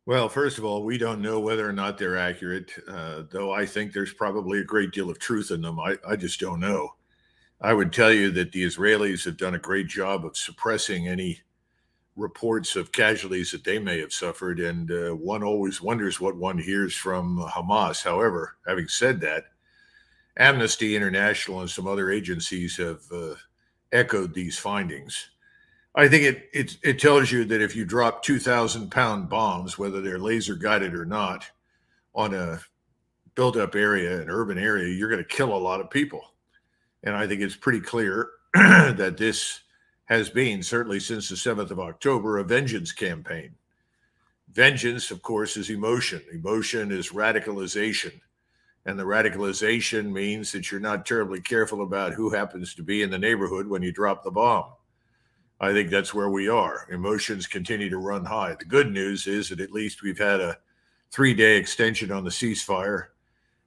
Well, first of all, we don't know whether or not they're accurate, though I think there's probably a great deal of truth in them. I just don't know. I would tell you that the Israelis have done a great job of suppressing any reports of casualties that they may have suffered, and one always wonders what one hears from Hamas. However, having said that, Amnesty International and some other agencies have echoed these findings. I think it tells you that if you drop 2,000-pound bombs, whether they're laser guided or not, on a built up area, an urban area, you're going to kill a lot of people. And I think it's pretty clear that this has been, certainly since the 7th of October, a vengeance campaign. Vengeance, of course, is emotion. Emotion is radicalization. And the radicalization means that you're not terribly careful about who happens to be in the neighborhood when you drop the bomb. I think that's where we are. Emotions continue to run high. The good news is that at least we've had a 3-day extension on the ceasefire,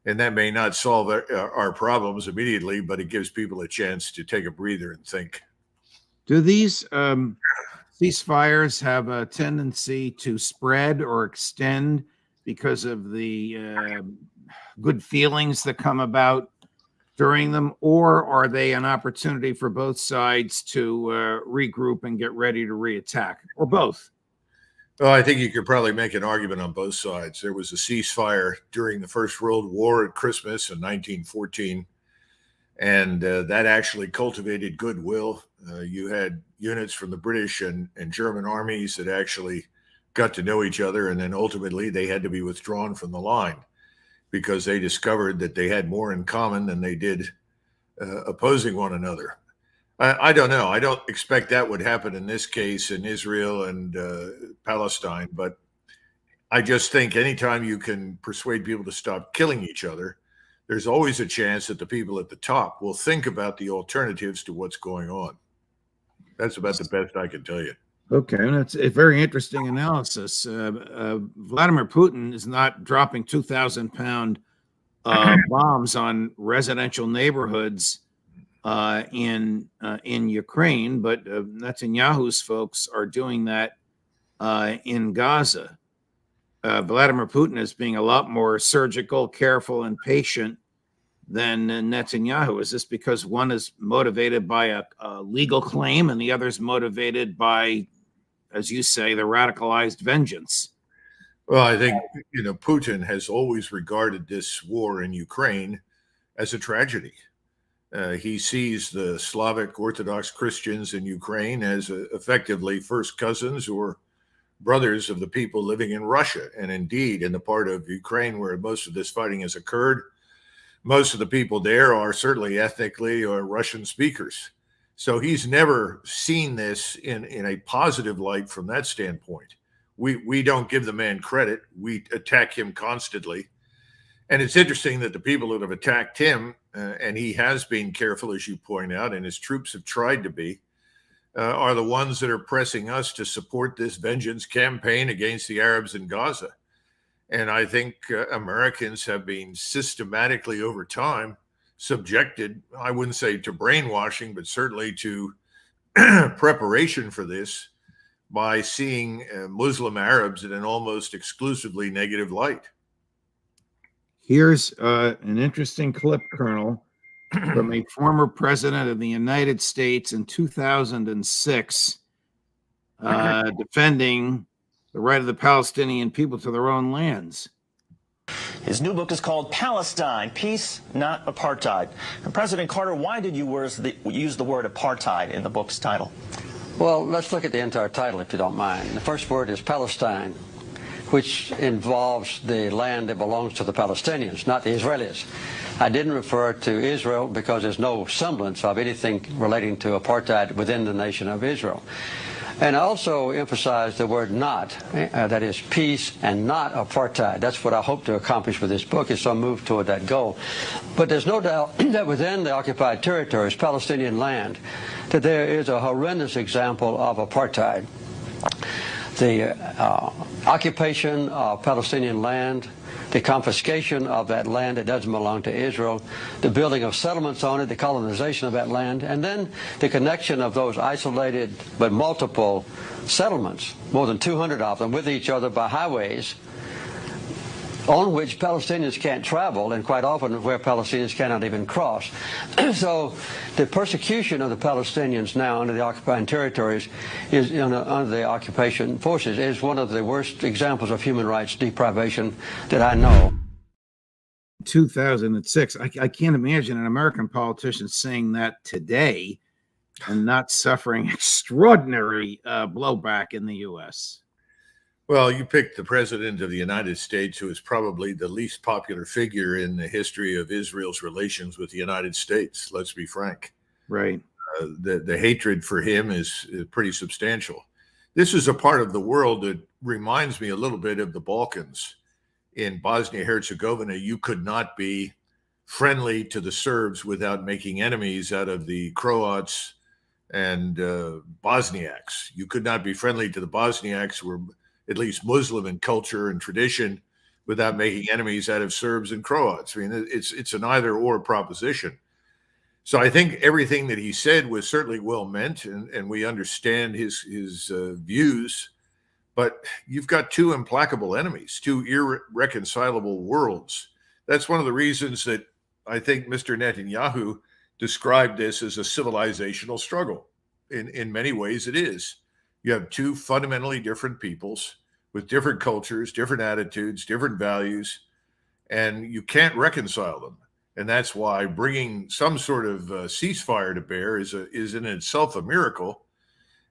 and that may not solve our problems immediately, but it gives people a chance to take a breather and think. Do these ceasefires have a tendency to spread or extend because of the good feelings that come about during them, or are they an opportunity for both sides to regroup and get ready to reattack, or both? Well, I think you could probably make an argument on both sides. There was a ceasefire during the First World War at Christmas in 1914, and that actually cultivated goodwill. You had units from the British and German armies that actually got to know each other, and then ultimately they had to be withdrawn from the line because they discovered that they had more in common than they did opposing one another. I don't know. I don't expect that would happen in this case in Israel and Palestine, but I just think anytime you can persuade people to stop killing each other, there's always a chance that the people at the top will think about the alternatives to what's going on. That's about the best I can tell you. Okay, and it's a very interesting analysis. Vladimir Putin is not dropping 2,000-pound bombs on residential neighborhoods in Ukraine, but Netanyahu's folks are doing that in Gaza. Vladimir Putin is being a lot more surgical, careful, and patient than Netanyahu. Is this because one is motivated by a legal claim and the other is motivated by, as you say, the radicalized vengeance? Well, I think, Putin has always regarded this war in Ukraine as a tragedy. He sees the Slavic Orthodox Christians in Ukraine as effectively first cousins or brothers of the people living in Russia. And indeed, in the part of Ukraine where most of this fighting has occurred, most of the people there are certainly ethnically or Russian speakers. So he's never seen this in a positive light from that standpoint. We don't give the man credit. We attack him constantly. And it's interesting that the people that have attacked him, and he has been careful, as you point out, and his troops have tried to be, are the ones that are pressing us to support this vengeance campaign against the Arabs in Gaza. And I think Americans have been systematically over time subjected, I wouldn't say to brainwashing, but certainly to preparation for this by seeing Muslim Arabs in an almost exclusively negative light. Here's an interesting clip, Colonel, from a former president of the United States in 2006, defending the right of the Palestinian people to their own lands. His new book is called Palestine, Peace, Not Apartheid. And President Carter, why did you use the word apartheid in the book's title? Well, let's look at the entire title, if you don't mind. The first word is Palestine, which involves the land that belongs to the Palestinians, not the Israelis. I didn't refer to Israel because there's no semblance of anything relating to apartheid within the nation of Israel. And I also emphasized the word not, that is peace and not apartheid. That's what I hope to accomplish with this book, is to move toward that goal. But there's no doubt that within the occupied territories, Palestinian land, that there is a horrendous example of apartheid. the occupation of Palestinian land, the confiscation of that land that doesn't belong to Israel, the building of settlements on it, the colonization of that land, and then the connection of those isolated but multiple settlements, more than 200 of them, with each other by highways on which Palestinians can't travel, and quite often where Palestinians cannot even cross. So the persecution of the Palestinians now under the occupying territories is under the occupation forces is one of the worst examples of human rights deprivation that I know. 2006. I can't imagine an American politician saying that today and not suffering extraordinary blowback in the U.S. Well, you picked the president of the United States, who is probably the least popular figure in the history of Israel's relations with the United States. Let's be frank. Right. The hatred for him is pretty substantial. This is a part of the world that reminds me a little bit of the Balkans. In Bosnia-Herzegovina, you could not be friendly to the Serbs without making enemies out of the Croats and Bosniaks. You could not be friendly to the Bosniaks, who were at least Muslim in culture and tradition, without making enemies out of Serbs and Croats. I mean, it's an either-or proposition. So I think everything that he said was certainly well meant, and we understand his views. But you've got two implacable enemies, two irreconcilable worlds. That's one of the reasons that I think Mr. Netanyahu described this as a civilizational struggle. In many ways, it is. You have two fundamentally different peoples with different cultures, different attitudes, different values, and you can't reconcile them. And that's why bringing some sort of ceasefire to bear is in itself a miracle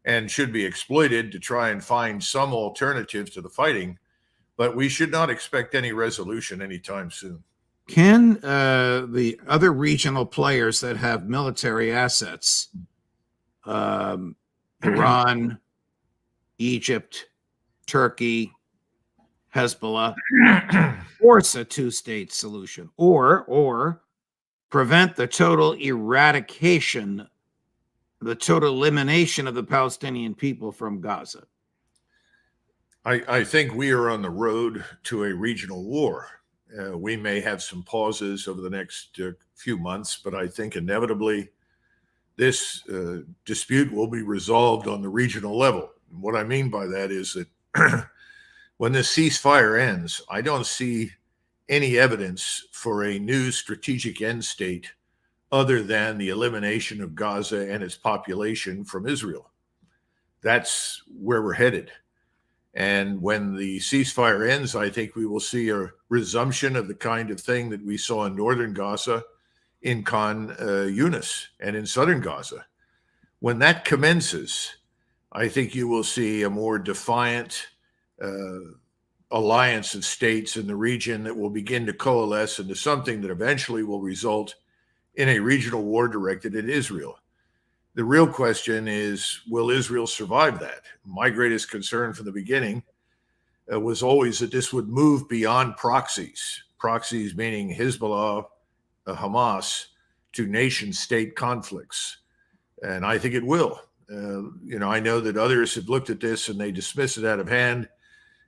and should be exploited to try and find some alternative to the fighting. But we should not expect any resolution anytime soon. Can the other regional players that have military assets, Iran, Egypt, Turkey, Hezbollah, force a two-state solution or prevent the total eradication, the total elimination of the Palestinian people from Gaza? I think we are on the road to a regional war. We may have some pauses over the next few months, but I think inevitably this dispute will be resolved on the regional level. And what I mean by that is that when this ceasefire ends, I don't see any evidence for a new strategic end state other than the elimination of Gaza and its population from Israel. That's where we're headed. And when the ceasefire ends, I think we will see a resumption of the kind of thing that we saw in northern Gaza, in Khan Yunis, and in southern Gaza. When that commences, I think you will see a more defiant alliance of states in the region that will begin to coalesce into something that eventually will result in a regional war directed at Israel. The real question is, will Israel survive that? My greatest concern from the beginning was always that this would move beyond proxies meaning Hezbollah, Hamas, to nation-state conflicts. And I think it will. I know that others have looked at this and they dismiss it out of hand.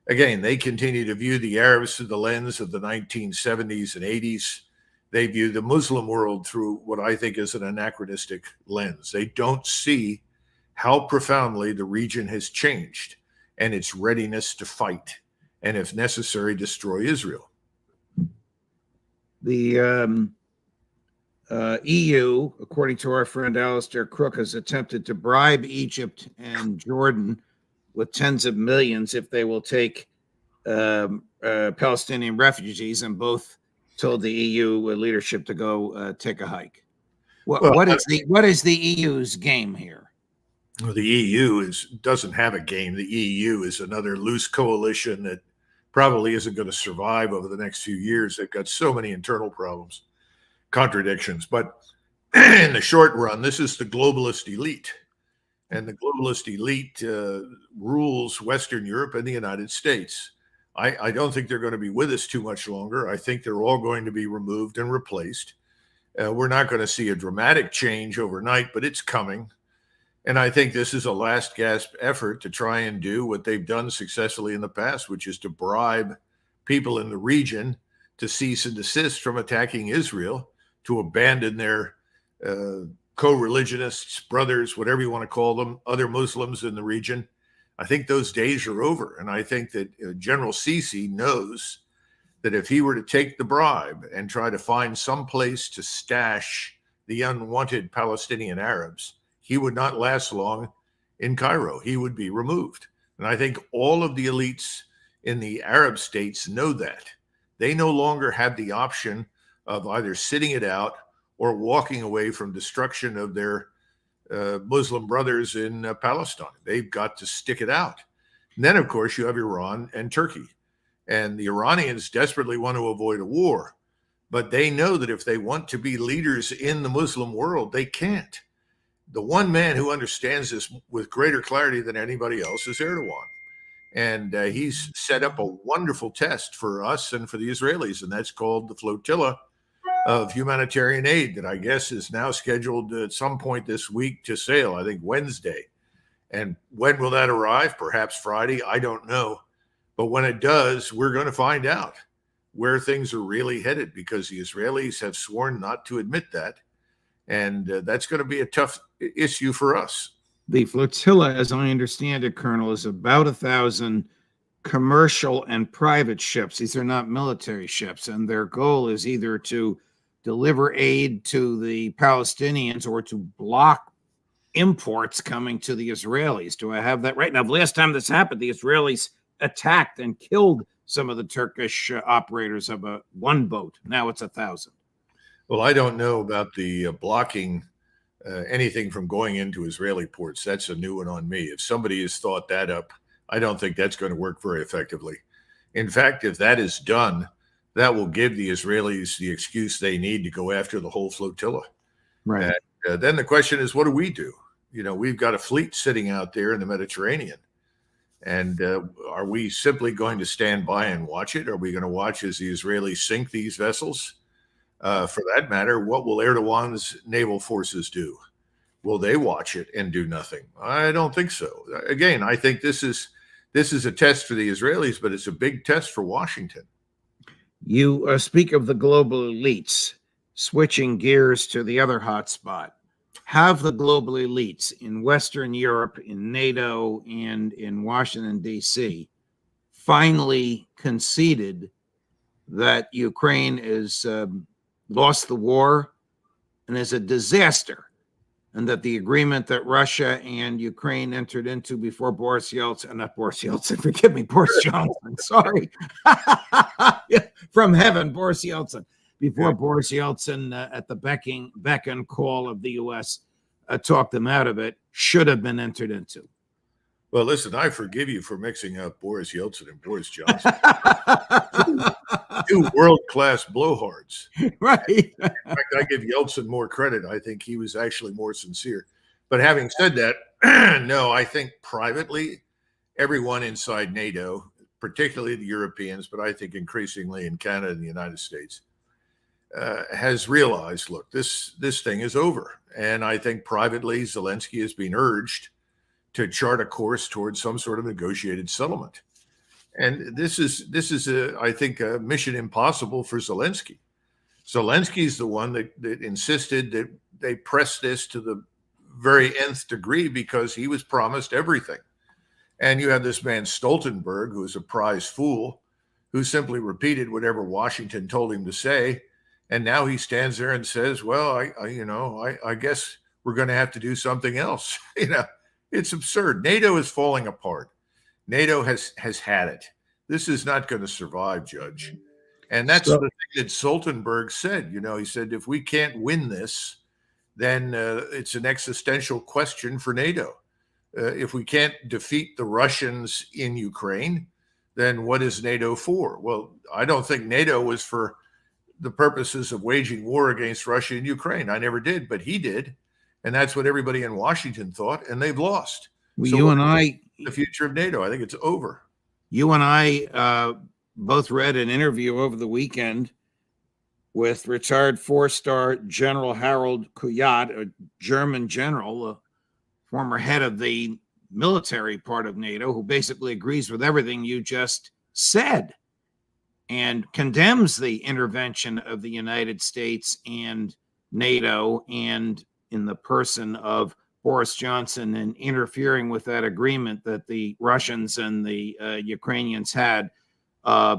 Again, they continue to view the Arabs through the lens of the 1970s and 80s. They view the Muslim world through what I think is an anachronistic lens. They don't see how profoundly the region has changed and its readiness to fight, and if necessary, destroy Israel. The EU, according to our friend Alistair Crook, has attempted to bribe Egypt and Jordan with tens of millions if they will take Palestinian refugees, and both told the EU leadership to go take a hike. What is the EU's game here? Well, the EU doesn't have a game. The EU is another loose coalition that probably isn't going to survive over the next few years. They've got so many internal problems, contradictions. But in the short run, this is the globalist elite. And the globalist elite rules Western Europe and the United States. I don't think they're going to be with us too much longer. I think they're all going to be removed and replaced. We're not going to see a dramatic change overnight, but it's coming. And I think this is a last gasp effort to try and do what they've done successfully in the past, which is to bribe people in the region to cease and desist from attacking Israel, to abandon their co-religionists, brothers, whatever you want to call them, other Muslims in the region. I think those days are over. And I think that General Sisi knows that if he were to take the bribe and try to find some place to stash the unwanted Palestinian Arabs, he would not last long in Cairo. He would be removed. And I think all of the elites in the Arab states know that. They no longer have the option of either sitting it out or walking away from destruction of their Muslim brothers in Palestine. They've got to stick it out. And then, of course, you have Iran and Turkey. And the Iranians desperately want to avoid a war. But they know that if they want to be leaders in the Muslim world, they can't. The one man who understands this with greater clarity than anybody else is Erdogan. And he's set up a wonderful test for us and for the Israelis, and that's called the flotilla of humanitarian aid that I guess is now scheduled at some point this week to sail, I think Wednesday. And when will that arrive? Perhaps Friday? I don't know. But when it does, we're going to find out where things are really headed, because the Israelis have sworn not to admit that. And that's going to be a tough issue for us. The flotilla, as I understand it, Colonel, is about 1,000 commercial and private ships. These are not military ships, and their goal is either to deliver aid to the Palestinians or to block imports coming to the Israelis. Do I have that right? Now, the last time this happened, the Israelis attacked and killed some of the Turkish operators of one boat. Now it's 1,000. Well, I don't know about the blocking anything from going into Israeli ports. That's a new one on me. If somebody has thought that up, I don't think that's going to work very effectively. In fact, if that is done, that will give the Israelis the excuse they need to go after the whole flotilla. Right. And then the question is, what do we do? You know, we've got a fleet sitting out there in the Mediterranean. And are we simply going to stand by and watch it? Are we going to watch as the Israelis sink these vessels? For that matter, what will Erdogan's naval forces do? Will they watch it and do nothing? I don't think so. Again, I think this is a test for the Israelis, but it's a big test for Washington. You speak of the global elites. Switching gears to the other hot spot. Have the global elites in Western Europe, in NATO, and in Washington, D.C. finally conceded that Ukraine is lost the war and is a disaster, and that the agreement that Russia and Ukraine entered into before Boris Johnson, sorry, from heaven, Boris Yeltsin, before Boris Yeltsin at the beck and call of the U.S. Talked them out of it, should have been entered into. Well, listen, I forgive you for mixing up Boris Yeltsin and Boris Johnson. Two world-class blowhards. Right. In fact, I give Yeltsin more credit. I think he was actually more sincere. But having said that, no, I think privately, everyone inside NATO, particularly the Europeans, but I think increasingly in Canada and the United States, has realized, look, this thing is over. And I think privately, Zelensky has been urged to chart a course towards some sort of negotiated settlement. And this is I think, a mission impossible for Zelensky. Zelensky's the one that insisted that they press this to the very nth degree because he was promised everything. And you have this man Stoltenberg, who is a prize fool, who simply repeated whatever Washington told him to say. And now he stands there and says, well, I guess we're going to have to do something else. It's absurd. NATO is falling apart. NATO has had it. This is not going to survive, Judge. And that's the thing that Stoltenberg said. He said, if we can't win this, then it's an existential question for NATO. If we can't defeat the Russians in Ukraine, then what is NATO for? Well, I don't think NATO was for the purposes of waging war against Russia and Ukraine. I never did, but he did. And that's what everybody in Washington thought, and they've lost. Well, so you and I, the future of NATO, I think it's over. You and I both read an interview over the weekend with retired four-star General Harold Kuyat, a German general, former head of the military part of NATO, who basically agrees with everything you just said and condemns the intervention of the United States and NATO, and in the person of Boris Johnson, and interfering with that agreement that the Russians and the Ukrainians had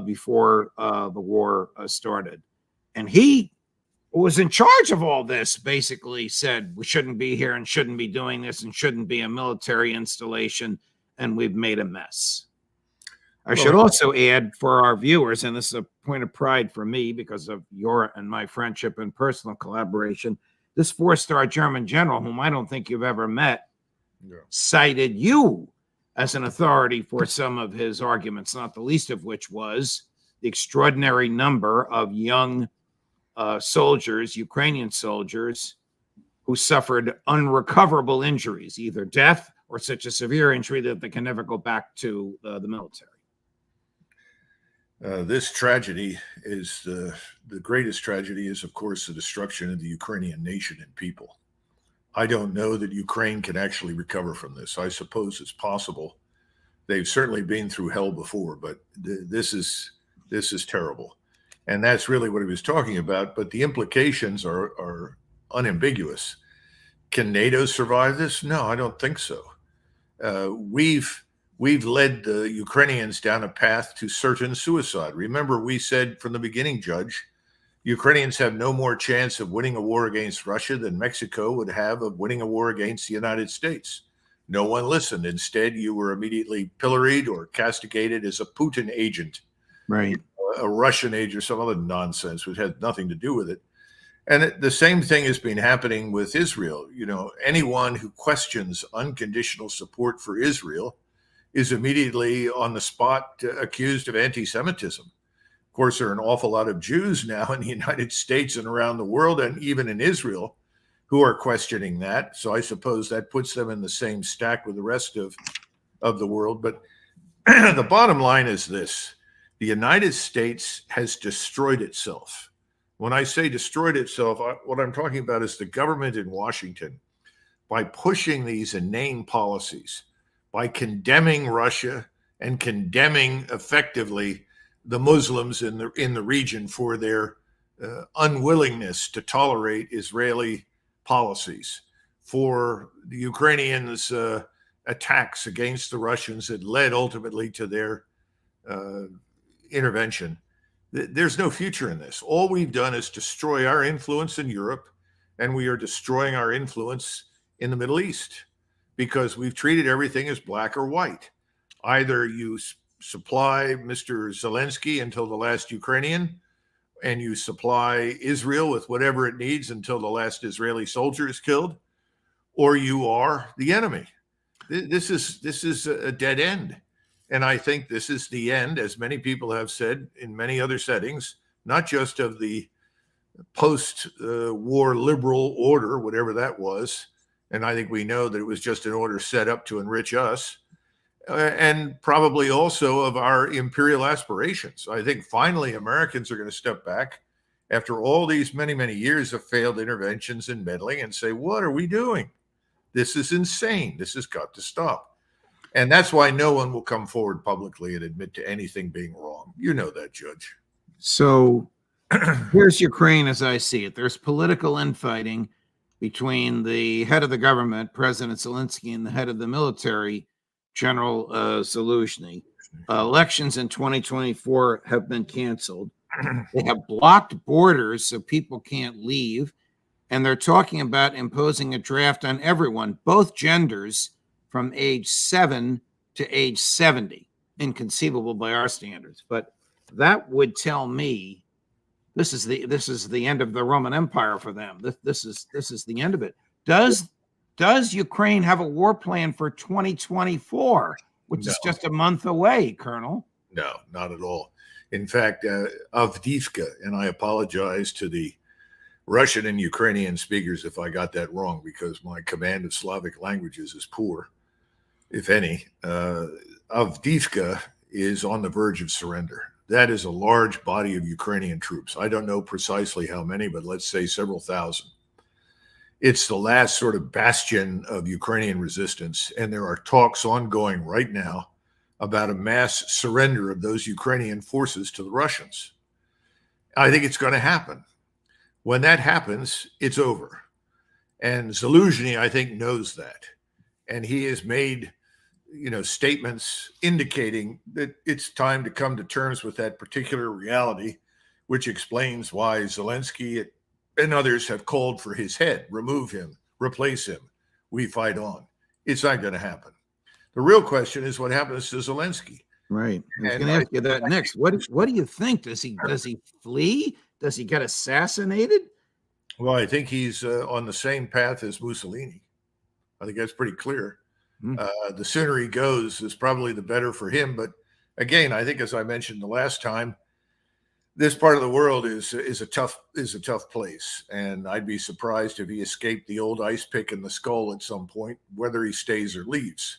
before the war started. And he was in charge of all this, basically said we shouldn't be here and shouldn't be doing this and shouldn't be a military installation, and we've made a mess. I should also add for our viewers, and this is a point of pride for me because of your and my friendship and personal collaboration, this 4-star German general, whom I don't think you've ever met, cited you as an authority for some of his arguments, not the least of which was the extraordinary number of young soldiers, Ukrainian soldiers, who suffered unrecoverable injuries, either death or such a severe injury that they can never go back to the military. This tragedy is the greatest tragedy is, of course, the destruction of the Ukrainian nation and people. I don't know that Ukraine can actually recover from this. I suppose it's possible. They've certainly been through hell before, but this is terrible. And that's really what he was talking about. But the implications are unambiguous. Can NATO survive this? No, I don't think so. We've led the Ukrainians down a path to certain suicide. Remember, we said from the beginning, Judge, Ukrainians have no more chance of winning a war against Russia than Mexico would have of winning a war against the United States. No one listened. Instead, you were immediately pilloried or castigated as a Putin agent, right? A Russian agent or some other nonsense, which had nothing to do with it. And the same thing has been happening with Israel. You know, anyone who questions unconditional support for Israel is immediately on the spot accused of anti-Semitism. Of course, there are an awful lot of Jews now in the United States and around the world, and even in Israel, who are questioning that. So I suppose that puts them in the same stack with the rest of the world. But the bottom line is this: the United States has destroyed itself. When I say destroyed itself, what I'm talking about is the government in Washington, by pushing these inane policies, by condemning Russia and condemning effectively the Muslims in the region for their unwillingness to tolerate Israeli policies, for the Ukrainians' attacks against the Russians that led ultimately to their intervention. There's no future in this. All we've done is destroy our influence in Europe, and we are destroying our influence in the Middle East, because we've treated everything as black or white. Either you supply Mr. Zelensky until the last Ukrainian, and you supply Israel with whatever it needs until the last Israeli soldier is killed, or you are the enemy. This is a dead end. And I think this is the end, as many people have said in many other settings, not just of the post-war liberal order, whatever that was. And I think we know that it was just an order set up to enrich us, and probably also of our imperial aspirations. I think finally Americans are going to step back after all these many, many years of failed interventions and meddling and say, what are we doing? This is insane. This has got to stop. And that's why no one will come forward publicly and admit to anything being wrong. You know that, Judge. So here's Ukraine as I see it. There's political infighting between the head of the government, President Zelensky, and the head of the military, General Zaluzhny. Elections in 2024 have been canceled. They have blocked borders so people can't leave. And they're talking about imposing a draft on everyone, both genders, from age 7 to age 70. Inconceivable by our standards. But that would tell me this is the end of the Roman Empire for them. This is the end of it. Does Ukraine have a war plan for 2024, which is just a month away, Colonel? No, not at all. In fact, Avdiivka, and I apologize to the Russian and Ukrainian speakers if I got that wrong, because my command of Slavic languages is poor, if any. Avdiivka is on the verge of surrender. That is a large body of Ukrainian troops. I don't know precisely how many, but let's say several thousand. It's the last sort of bastion of Ukrainian resistance. And there are talks ongoing right now about a mass surrender of those Ukrainian forces to the Russians. I think it's going to happen. When that happens, it's over. And Zelensky, I think, knows that. And he has made, statements indicating that it's time to come to terms with that particular reality, which explains why Zelensky and others have called for his head, remove him, replace him. We fight on. It's not going to happen. The real question is what happens to Zelensky. Right. I was going to ask you that next. What do you think? Does he flee? Does he get assassinated? Well, I think he's on the same path as Mussolini. I think that's pretty clear. The sooner he goes is probably the better for him. But again, I think, as I mentioned the last time, this part of the world is a tough place, and I'd be surprised if he escaped the old ice pick in the skull at some point, whether he stays or leaves.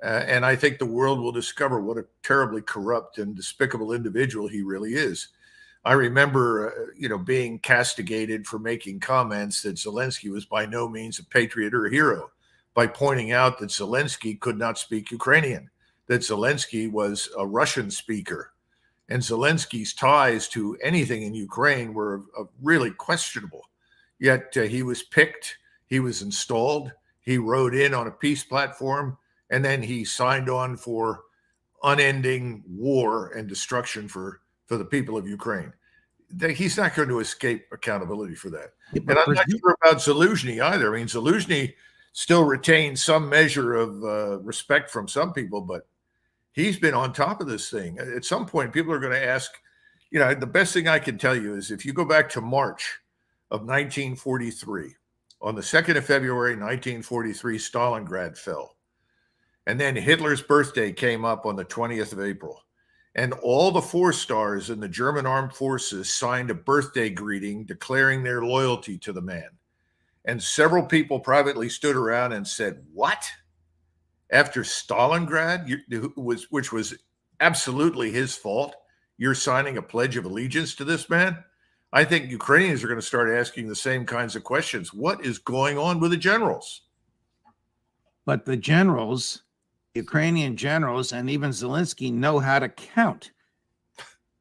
And I think the world will discover what a terribly corrupt and despicable individual he really is. I remember, being castigated for making comments that Zelensky was by no means a patriot or a hero by pointing out that Zelensky could not speak Ukrainian, that Zelensky was a Russian speaker. And Zelensky's ties to anything in Ukraine were really questionable. Yet he was picked, he was installed, he rode in on a peace platform, and then he signed on for unending war and destruction for the people of Ukraine. He's not going to escape accountability for that. And I'm not sure about Zelensky either. I mean, Zelensky still retains some measure of respect from some people, but he's been on top of this thing. At some point, people are going to ask, the best thing I can tell you is if you go back to March of 1943, on the 2nd of February, 1943, Stalingrad fell. And then Hitler's birthday came up on the 20th of April. And all the 4 stars in the German armed forces signed a birthday greeting declaring their loyalty to the man. And several people privately stood around and said, what? After Stalingrad, which was absolutely his fault, you're signing a pledge of allegiance to this man? I think Ukrainians are going to start asking the same kinds of questions. What is going on with the generals? But the generals, Ukrainian generals, and even Zelensky know how to count.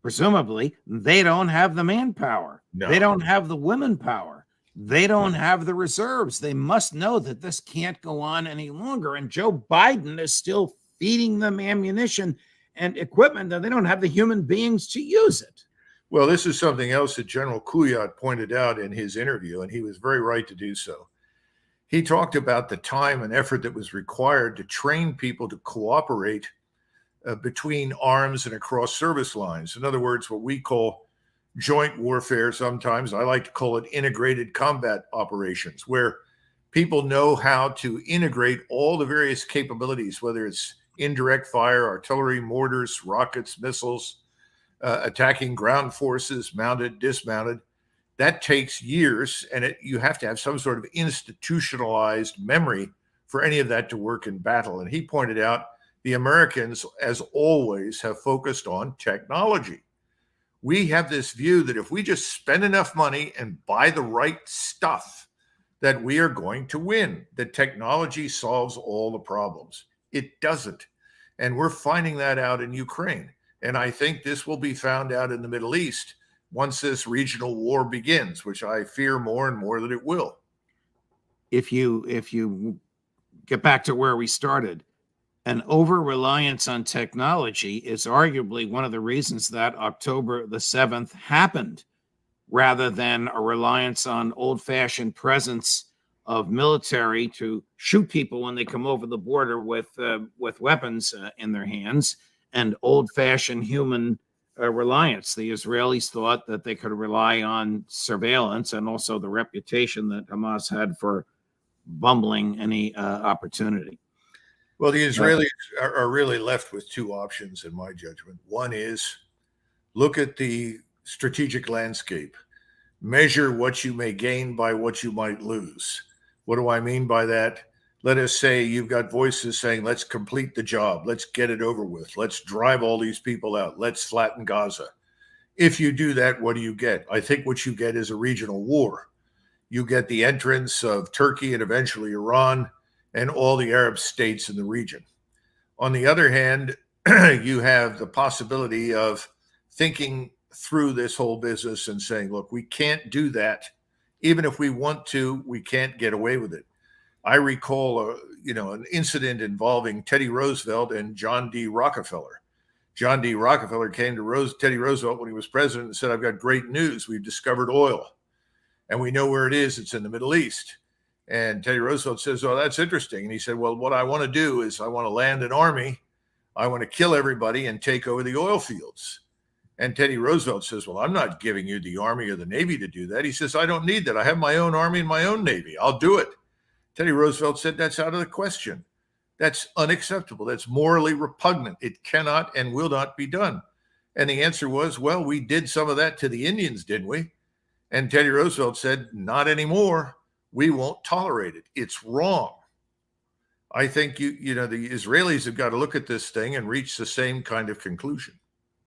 Presumably, they don't have the manpower. No. They don't have the women power. They don't have the reserves. They must know that this can't go on any longer. And Joe Biden is still feeding them ammunition and equipment, and they don't have the human beings to use it. Well, this is something else that General Kuyat pointed out in his interview, and he was very right to do so. He talked about the time and effort that was required to train people to cooperate between arms and across service lines. In other words, what we call joint warfare sometimes. I like to call it integrated combat operations, where people know how to integrate all the various capabilities, whether it's indirect fire, artillery, mortars, rockets, missiles, attacking ground forces, mounted, dismounted. That takes years, and you have to have some sort of institutionalized memory for any of that to work in battle. And he pointed out the Americans, as always, have focused on technology. We have this view that if we just spend enough money and buy the right stuff, that we are going to win, that technology solves all the problems. It doesn't. And we're finding that out in Ukraine. And I think this will be found out in the Middle East once this regional war begins, which I fear more and more that it will. If you get back to where we started, an over-reliance on technology is arguably one of the reasons that October the 7th happened, rather than a reliance on old-fashioned presence of military to shoot people when they come over the border with weapons in their hands, and old-fashioned human reliance. The Israelis thought that they could rely on surveillance and also the reputation that Hamas had for bumbling any opportunity. Well, the Israelis are really left with 2 options, in my judgment. One is look at the strategic landscape, measure what you may gain by what you might lose. What do I mean by that? Let us say you've got voices saying, let's complete the job. Let's get it over with. Let's drive all these people out. Let's flatten Gaza. If you do that, what do you get? I think what you get is a regional war. you get the entrance of Turkey and eventually Iran and all the Arab states in the region. On the other hand, you have the possibility of thinking through this whole business and saying, look, we can't do that. Even if we want to, we can't get away with it. I recall, an incident involving Teddy Roosevelt and John D. Rockefeller. John D. Rockefeller came to Teddy Roosevelt when he was president and said, I've got great news. We've discovered oil and we know where it is. It's in the Middle East. And Teddy Roosevelt says, oh, that's interesting. And he said, well, what I want to do is I want to land an army. I want to kill everybody and take over the oil fields. And Teddy Roosevelt says, well, I'm not giving you the Army or the Navy to do that. He says, I don't need that. I have my own Army and my own Navy. I'll do it. Teddy Roosevelt said, that's out of the question. That's unacceptable. That's morally repugnant. It cannot and will not be done. And the answer was, well, we did some of that to the Indians, didn't we? And Teddy Roosevelt said, not anymore. We won't tolerate it. It's wrong. I think the Israelis have got to look at this thing and reach the same kind of conclusion.